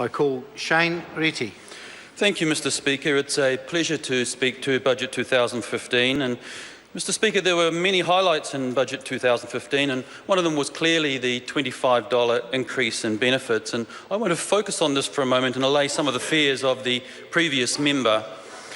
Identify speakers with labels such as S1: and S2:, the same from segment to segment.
S1: I call Shane Reti.
S2: Thank you, Mr Speaker. It's a pleasure to speak to Budget 2015. And Mr Speaker, there were many highlights in Budget 2015, and one of them was clearly the $25 increase in benefits. And I want to focus on this for a moment and allay some of the fears of the previous member.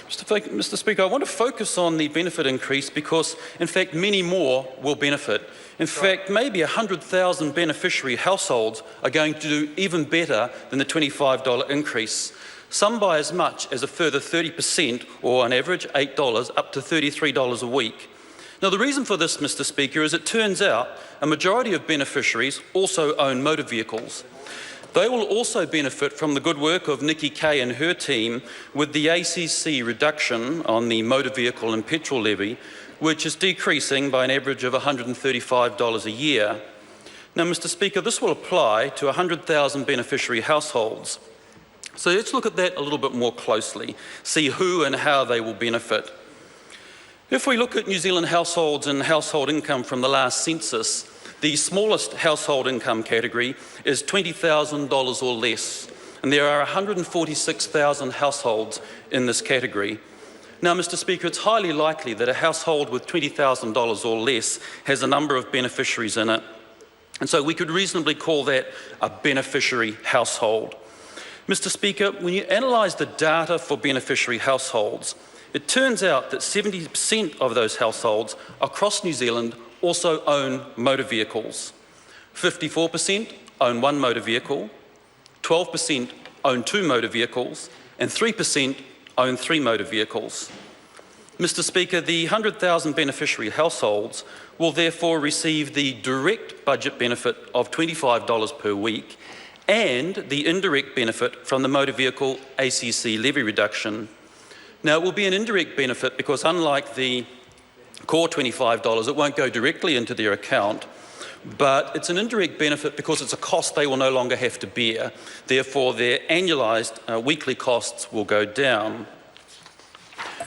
S2: Mr Speaker, I want to focus on the benefit increase because, in fact, many more will benefit. In fact, maybe 100,000 beneficiary households are going to do even better than the $25 increase. Some by as much as a further 30%, or on average $8, up to $33 a week. Now, the reason for this, Mr Speaker, is it turns out a majority of beneficiaries also own motor vehicles. They will also benefit from the good work of Nikki Kay and her team with the ACC reduction on the motor vehicle and petrol levy, which is decreasing by an average of $135 a year. Now, Mr Speaker, this will apply to 100,000 beneficiary households. So let's look at that a little bit more closely, see who and how they will benefit. If we look at New Zealand households and household income from the last census, the smallest household income category is $20,000 or less, and there are 146,000 households in this category. Now, Mr Speaker, it's highly likely that a household with $20,000 or less has a number of beneficiaries in it, and so we could reasonably call that a beneficiary household. Mr Speaker, when you analyse the data for beneficiary households, it turns out that 70% of those households across New Zealand also own motor vehicles. 54% own one motor vehicle, 12% own two motor vehicles, and 3% own three motor vehicles. Mr Speaker, the 100,000 beneficiary households will therefore receive the direct budget benefit of $25 per week and the indirect benefit from the motor vehicle ACC levy reduction. Now, it will be an indirect benefit because unlike the core $25, it won't go directly into their account, but it's an indirect benefit because it's a cost they will no longer have to bear. Therefore, their annualised weekly costs will go down.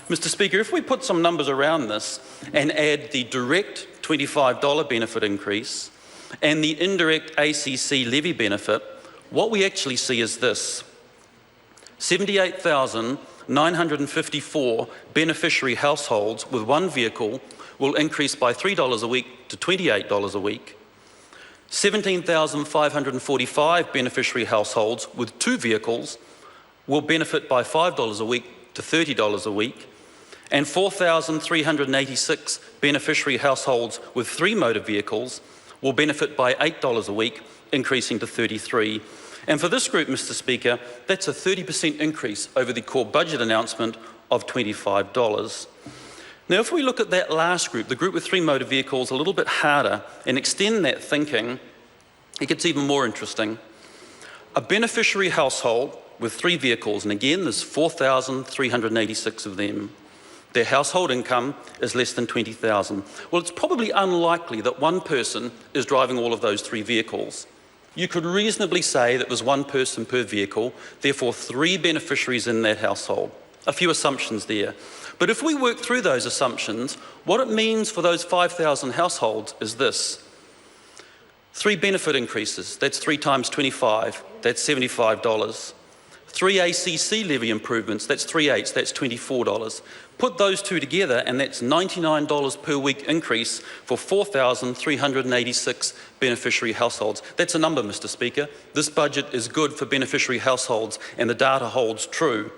S2: Mr Speaker, if we put some numbers around this and add the direct $25 benefit increase and the indirect ACC levy benefit, what we actually see is this: 78,954 beneficiary households with one vehicle will increase by $3 a week to $28 a week. 17,545 beneficiary households with two vehicles will benefit by $5 a week to $30 a week. And 4,386 beneficiary households with three motor vehicles will benefit by $8 a week, increasing to $33. And for this group, Mr Speaker, that's a 30% increase over the core budget announcement of $25. Now, if we look at that last group, the group with three motor vehicles, a little bit harder, and extend that thinking, it gets even more interesting. A beneficiary household with three vehicles, and again, there's 4,386 of them, their household income is less than $20,000. Well, it's probably unlikely that one person is driving all of those three vehicles. You could reasonably say that there's one person per vehicle, therefore three beneficiaries in that household. A few assumptions there. But if we work through those assumptions, what it means for those 5,000 households is this: three benefit increases, that's 3 times 25, that's $75. Three ACC levy improvements, that's 3/8, that's $24. Put those two together and that's $99 per week increase for 4,386 beneficiary households. That's a number, Mr Speaker. This budget is good for beneficiary households and the data holds true.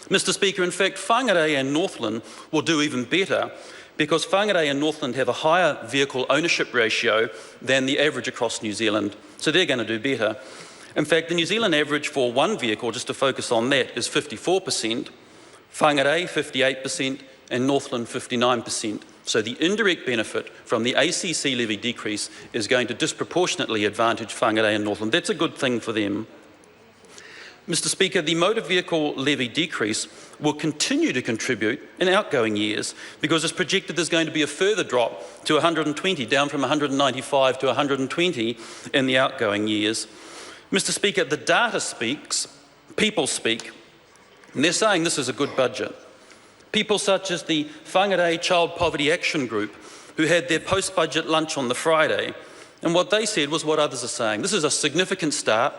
S2: Mr Speaker, in fact, Whangarei and Northland will do even better because Whangarei and Northland have a higher vehicle ownership ratio than the average across New Zealand, so they're going to do better. In fact, the New Zealand average for one vehicle, just to focus on that, is 54%, Whangarei 58%, and Northland 59%. So the indirect benefit from the ACC levy decrease is going to disproportionately advantage Whangarei and Northland. That's a good thing for them. Mr Speaker, the motor vehicle levy decrease will continue to contribute in outgoing years because it's projected there's going to be a further drop to 120, down from 195 to 120 in the outgoing years. Mr Speaker, the data speaks, people speak, and they're saying this is a good budget. People such as the Whangarei Child Poverty Action Group, who had their post-budget lunch on the Friday, and what they said was what others are saying. This is a significant start,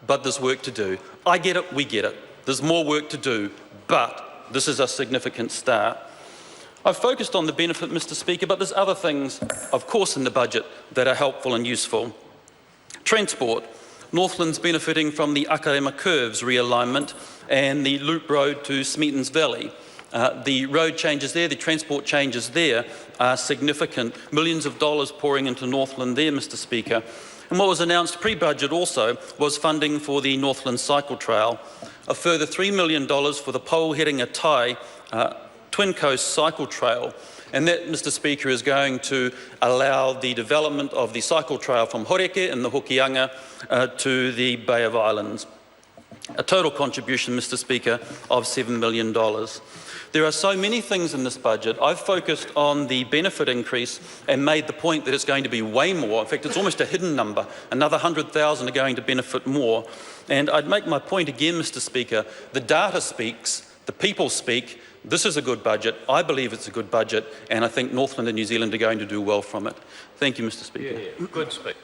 S2: but there's work to do. I get it, we get it. There's more work to do, but this is a significant start. I've focused on the benefit, Mr. Speaker, but there's other things, of course, in the budget that are helpful and useful. Transport. Northland's benefiting from the Akarema Curves realignment and the loop road to Smeaton's Valley. The road changes there, the transport changes there are significant. Millions of dollars pouring into Northland there, Mr. Speaker. And what was announced pre-budget also was funding for the Northland Cycle Trail, a further $3 million for the Poherenga-Tai Twin Coast Cycle Trail. And that, Mr. Speaker, is going to allow the development of the cycle trail from Horeke in the Hokianga to the Bay of Islands. A total contribution, Mr. Speaker, of $7 million. There are so many things in this budget. I've focused on the benefit increase and made the point that it's going to be way more. In fact, it's almost a hidden number. Another 100,000 are going to benefit more. And I'd make my point again, Mr. Speaker. The data speaks, the people speak. This is a good budget. I believe it's a good budget, and I think Northland and New Zealand are going to do well from it. Thank you, Mr. Speaker.
S3: Good speak.